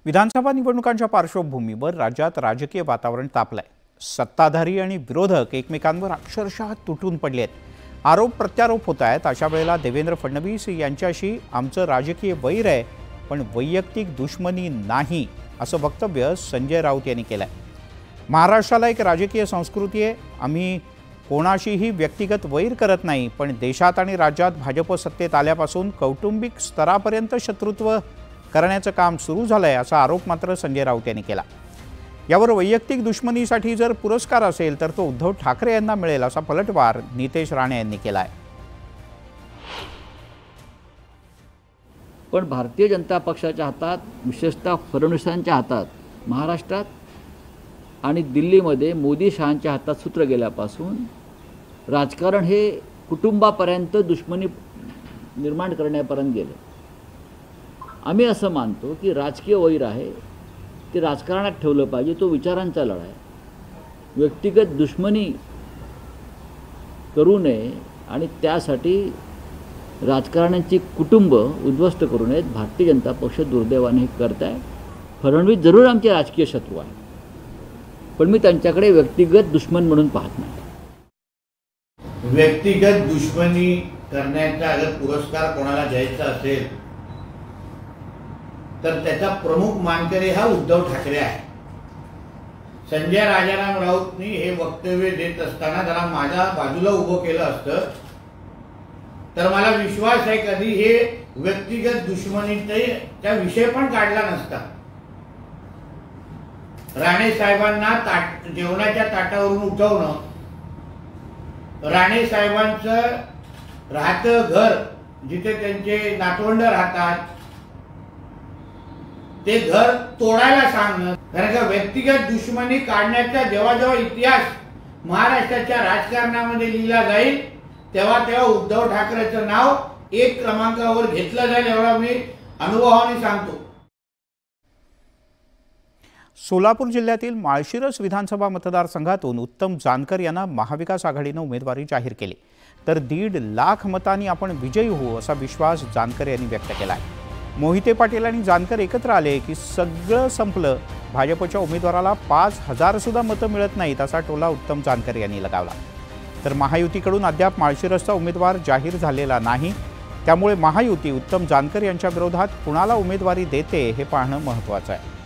विधानसभा निवडणुकांच्या पार्श्वभूमीवर राज्यात राजकीय वातावरण तापलंय। सत्ताधारी आणि विरोधक एकमेकांवर अक्षरशः तुटून पडले आहेत। आरोप प्रत्यारोप होत आहेत। अशा वेळेला देवेंद्र फडणवीस यांच्याशी आमचं राजकीय वैर आहे, पण वैयक्तिक दुश्मनी नाही, असं वक्तव्य संजय राऊत यांनी केलंय। महाराष्ट्राला एक राजकीय संस्कृती आहे। आम्ही कोणाशीही व्यक्तिगत वैर करत नाही, पण देशात आणि राज्यात भाजप सत्तेत आल्यापासून कौटुंबिक स्तरापर्यंत शत्रुत्व करण्याचं काम सुरू झालंय, असा आरोप मात्र संजय राऊत यांनी केला। यावर वैयक्तिक दुश्मनीसाठी जर पुरस्कार असेल तर तो उद्धव ठाकरे यांना मिळेल, असा पलटवार नितेश राणे यांनी केलाय। पण भारतीय जनता पक्षाच्या हातात, विशेषतः फडणवीसांच्या हातात, महाराष्ट्रात आणि दिल्लीमध्ये मोदी शहांच्या हातात सूत्र गेल्यापासून राजकारण हे कुटुंबापर्यंत दुश्मनी निर्माण करण्यापर्यंत गेले। आम्ही असं मानतो की राजकीय वैर आहे ते राजकारणात ठेवलं पाहिजे, तो विचारांचा लढा आहे। व्यक्तिगत दुश्मनी करू नये आणि त्यासाठी राजकारण्यांची कुटुंब उद्ध्वस्त करू नयेत। भारतीय जनता पक्ष दुर्दैवाने हे करत आहे। फडणवीस जरूर आमचे राजकीय शत्रू आहे, पण मी त्यांच्याकडे व्यक्तिगत दुश्मन म्हणून पाहत नाही। व्यक्तिगत दुश्मनी करण्याचा अगर पुरस्कार कोणाला द्यायचा असेल तर त्याचा प्रमुख मानकरी हा उद्धव ठाकरे आहे। संजय राजाराम राऊतनी हे वक्तव्य देत असताना जरा माझ्या बाजूला उभं केलं असतं तर मला विश्वास आहे कधी हे व्यक्तिगत दुश्मनीचा विषय पण काढला नसता। राणे साहेबांना जेवणाच्या ताटावरून उठवणं, राणे साहेबांचं राहतं घर जिथे त्यांचे नातवंड राहतात ते घर तोडायला सांगणं, कारण का व्यक्तिगत दुश्मनी काढण्याचा जेव्हा जेव्हा इतिहास महाराष्ट्राच्या राजकारणामध्ये लिहिला जाईल तेव्हा तेव्हा उद्धव ठाकरेचं नाव एक क्रमांकावर घेतलं जाईल, एवढा मी अनुभवाने सांगतो। सोलापूर जिल्ह्यातील माळशिरस विधानसभा मतदारसंघातून उत्तम जानकर यांना महाविकास आघाडीने उमेदवारी जाहीर केली, तर 1.5 लाख मतांनी आपण विजयी होऊ असा विश्वास जानकर यांनी व्यक्त केला आहे। मोहिते पाटील आणि जानकर एकत्र आले की सगळं संपलं, भाजपच्या उमेदवाराला 5,000 सुद्धा मतं मिळत नाहीत, असा टोला उत्तम जानकर यांनी लगावला। तर महायुतीकडून अद्याप माळशिरसचा उमेदवार जाहीर झालेला नाही, त्यामुळे महायुती उत्तम जानकर यांच्या विरोधात कुणाला उमेदवारी देते हे पाहणं महत्त्वाचं आहे।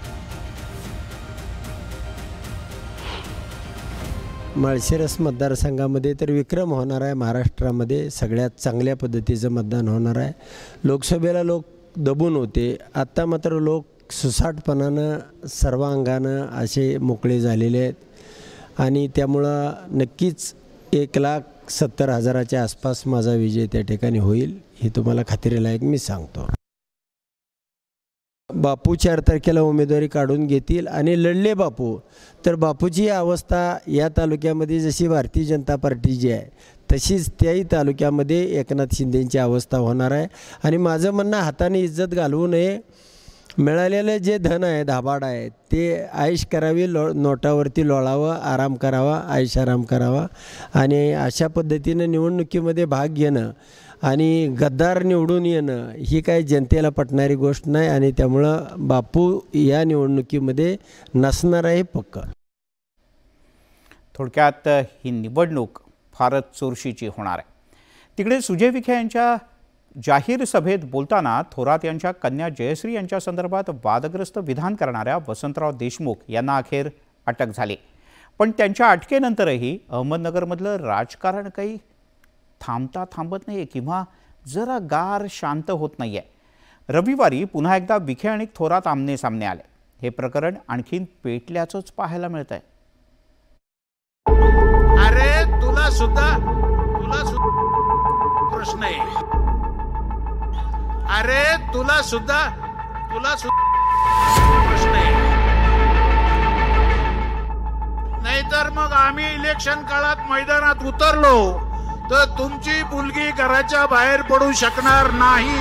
माळशिरस मतदारसंघामध्ये तर विक्रम होणार आहे। महाराष्ट्रामध्ये सगळ्यात चांगल्या पद्धतीचं मतदान होणार आहे। लोकसभेला लोक दबून होते, आता मात्र लोक सुसाटपणानं सर्वांगानं असे मोकळे झालेले आहेत आणि त्यामुळं नक्कीच 1,70,000च्या आसपास माझा विजय त्या ठिकाणी होईल, हे तुम्हाला खात्रीलायक मी सांगतो। बापू 4 तारखेला उमेदवारी काढून घेतील आणि लढले बापू तर बापूची अवस्था या तालुक्यामध्ये जशी भारतीय जनता पार्टीची आहे तशीच त्याही तालुक्यामध्ये एकनाथ शिंदेंची अवस्था होणार आहे। आणि माझं म्हणणं, हाताने इज्जत घालवू नये, मिळालेलं जे धन आहे, धाबाड आहे, ते आयश करावी, नोटावरती लोळावं, आराम करावा, आयश आराम करावा आणि अशा पद्धतीनं निवडणुकीमध्ये भाग घेणं आणि गद्दार निवडून येणं ही काही जनतेला पटणारी गोष्ट नाही आणि त्यामुळं बापू या निवडणुकीमध्ये नसणार आहे पक्का। थोडक्यात ही निवडणूक फारच चुरशीची होणार आहे। तिकडे सुजय विखे यांच्या जाहीर सभेत बोलताना थोरात यांच्या कन्या जयश्री यांच्या संदर्भात वादग्रस्त विधान करणाऱ्या वसंतराव देशमुख यांना अखेर अटक झाली, पण त्यांच्या अटकेनंतरही अहमदनगरमधलं राजकारण काही थांबत नाहीये किंवा जरा गार शांत होत नाहीये। रविवारी पुन्हा एकदा विखे आणि थोरात आमने सामने आले। हे प्रकरण आणखीन पेटल्याचंच पाहायला मिळतंय। अरे तुला सुद्धा प्रश्न आहे। अरे तुला सुद्धा प्रश्न आहे, नाहीतर मग आम्ही इलेक्शन काळात मैदानात उतरलो तर तुमची मुलगी घराच्या बाहेर पडू शकणार नाही।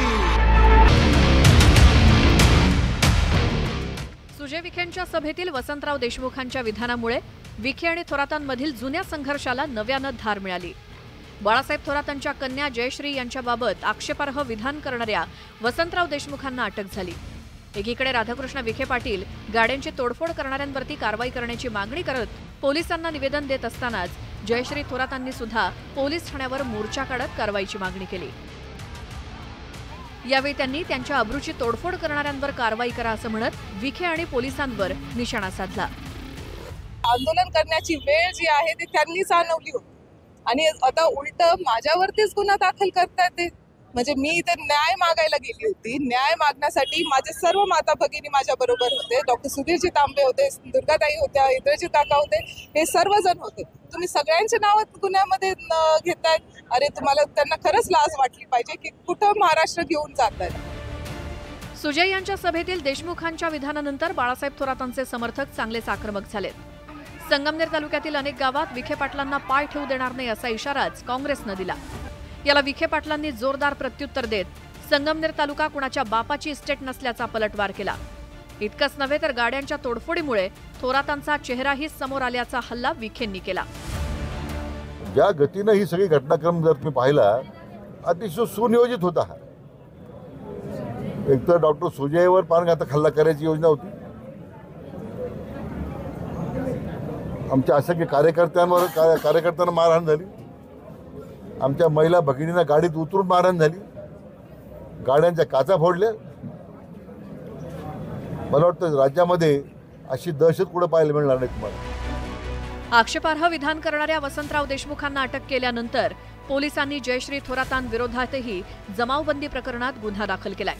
सुजय विखेंच्या सभेतील वसंतराव देशमुखांच्या विधानामुळे विखे आणि थोरातांमधील जुन्या संघर्षाला नव्यानं धार मिळाली। बाळासाहेब थोरातांच्या कन्या जयश्री यांच्याबाबत आक्षेपार्ह विधान करणाऱ्या वसंतराव देशमुखांना अटक झाली। एकीकडे राधाकृष्ण विखे पाटील गाड्यांची तोडफोड करणाऱ्यांवरती कारवाई करण्याची मागणी करत पोलिसांना निवेदन देत असतानाच जयश्री थोरातांनी सुद्धा पोलीस ठाण्यावर मोर्चा काढत कारवाईची मागणी केली। यावेळी त्यांनी त्यांच्या अब्रूची तोडफोड करणाऱ्यांवर कारवाई करा असं म्हणत विखे आणि पोलिसांवर निशाणा साधला। आंदोलन करण्याची वेळ जी आहे ती त्यांनीच आणवली होती आणि आता उलट माझ्यावरतीच गुन्हा दाखल करतायत ते। म्हणजे मी इथे न्याय मागायला गेली होती, न्याय मागण्यासाठी माझे सर्व माता भगिनी माझ्या बरोबर होते, डॉक्टर सुधीरजी तांबे होते, दुर्गाताई होत्या, इंद्रजीत काका होते, हे सर्वजण होते। तुम्ही सगळ्यांचे नाव गुन्ह्यामध्ये घेताय। अरे तुम्हाला त्यांना खरंच लाज वाटली पाहिजे की कुठं महाराष्ट्र घेऊन जातायत। सुजय यांच्या सभेतील देशमुखांच्या विधानानंतर बाळासाहेब थोरातांचे समर्थक चांगलेच आक्रमक झालेत। संगमनेर तालुक्यातील अनेक गावात विखे पाटलांना पाय ठेवू देणार नाही असा इशाराच काँग्रेसनं दिला। याला विखे पाटलांनी जोरदार प्रत्युत्तर देत संगमनेर तालुका कुणाच्या बापाची इस्टेट नसल्याचा पलटवार केला। इतकंच नव्हे तर गाड्यांच्या तोडफोडीमुळे थोरातांचा चेहराही समोर आल्याचा हल्ला विखेंनी केला। ज्या गतीनं ही सगळी घटनाक्रम जर तुम्ही पाहिला अतिशय सुनियोजित होता हा। एक तर डॉक्टर सुजयवर पाणघातक हल्ला करायची योजना होती, आमच्या असंख्य कार्यकर्त्यांना मारहाण झाली, आमच्या महिला भगिनींना गाडीत उतरून मारहाण झाली, गाड्यांच्या काचा फोडल्या। मला वाटतं राज्यामध्ये अशी दहशत कुठे पाहायला मिळणार नाही तुम्हाला। आक्षेपार्ह विधान करणाऱ्या वसंतराव देशमुखांना अटक केल्यानंतर पोलिसांनी जयश्री थोरातांविरोधातही जमावबंदी प्रकरणात गुन्हा दाखल केलाय।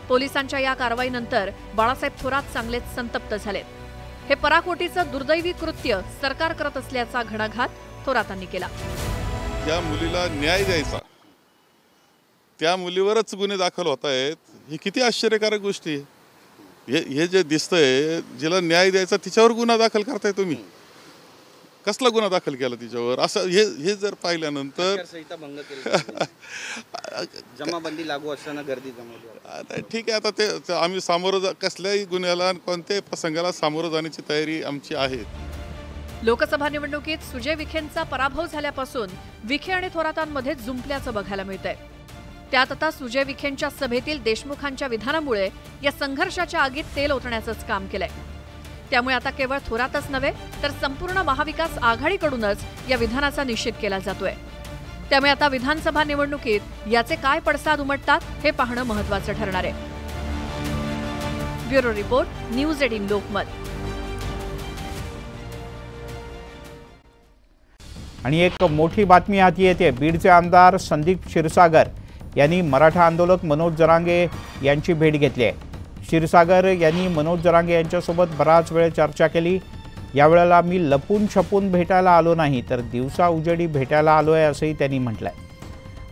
पोलिसांच्या या कारवाईनंतर बाळासाहेब थोरात चांगलेच संतप्त झालेत। हे पराकोटीचं दुर्दैवी कृत्य सरकार करत असल्याचा घणाघात थोरातांनी केला। ज्या मुलीला न्याय द्यायचा त्या मुलीवरच गुन्हे दाखल होत आहेत, ही किती आश्चर्यकारक गोष्टी आहे। हे जे दिसतंय, जिला न्याय द्यायचा तिच्यावर गुन्हा दाखल करताय तुम्ही। कसला गुन्हा दाखल केला तिच्यावर असं हे जर पाहिल्यानंतर जमाबंदी लागू असताना गर्दी जमवली। ठीक आहे, आता ते आम्ही सामोरं कसल्याही गुन्ह्याला कोणत्याही प्रसंगाला सामोरं जाण्याची तयारी आमची आहे। लोकसभा निवडणुकीत सुजय विखेंचा पराभव झाल्यापासून विखे आणि थोरातांमध्ये जुंपल्याचं बघायला मिळतंय। त्यात आता सुजय विखेंच्या सभेतील देशमुखांच्या विधानामुळे या संघर्षाच्या आगीत तेल ओतण्याचंच काम केलंय। त्यामुळे आता केवळ थोरातच नव्हे तर संपूर्ण महाविकास आघाडीकडूनच या विधानाचा निषेध केला जातोय। त्यामुळे आता विधानसभा निवडणुकीत याचे काय पडसाद उमटतात हे पाहणं महत्त्वाचं ठरणार आहे। Bureau report, news 18 Lokmat. आणि एक मोठी बातमी हाती येते। बीडचे आमदार संदीप क्षीरसागर यांनी मराठा आंदोलक मनोज जरांगे यांची भेट घेतली आहे। क्षीरसागर यांनी मनोज जरांगे यांच्यासोबत बराच वेळ चर्चा केली। यावेळेला मी लपून छपून भेटायला आलो नाही तर दिवसा उजेडी भेटायला आलो आहे असंही त्यांनी म्हटलंय।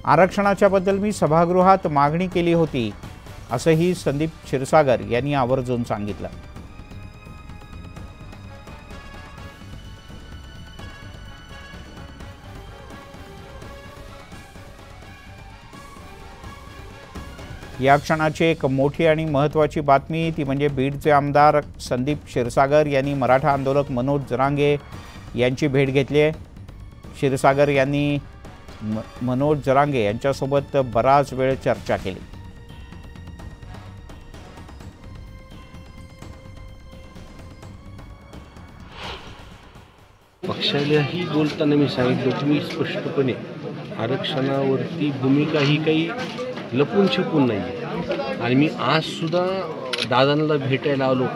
आरक्षणाच्याबद्दल मी सभागृहात मागणी केली होती असंही संदीप क्षीरसागर यांनी आवर्जून सांगितलं। या क्षणाची एक मोठी आणि महत्त्वाची बातमी ती म्हणजे बीडचे आमदार संदीप क्षीरसागर यांनी मराठा आंदोलक मनोज जरांगे यांची भेट घेतली आहे। क्षीरसागर यांनी मनोज जरांगे यांच्यासोबत बराच वेळ चर्चा केली। पक्षालाही बोलताना मी सांगितलं की मी स्पष्टपणे आरक्षणावरती भूमिका ही काही लपून छपून नाही। आणि मी आज सुद्धा दादांना भेटायला आलो,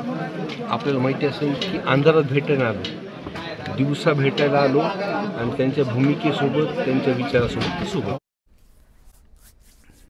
आपल्याला माहिती असेल की अंधारात भेटायला आलो, दिवसा भेटायला आलो आणि त्यांच्या भूमिकेसोबत त्यांच्या विचारासोबत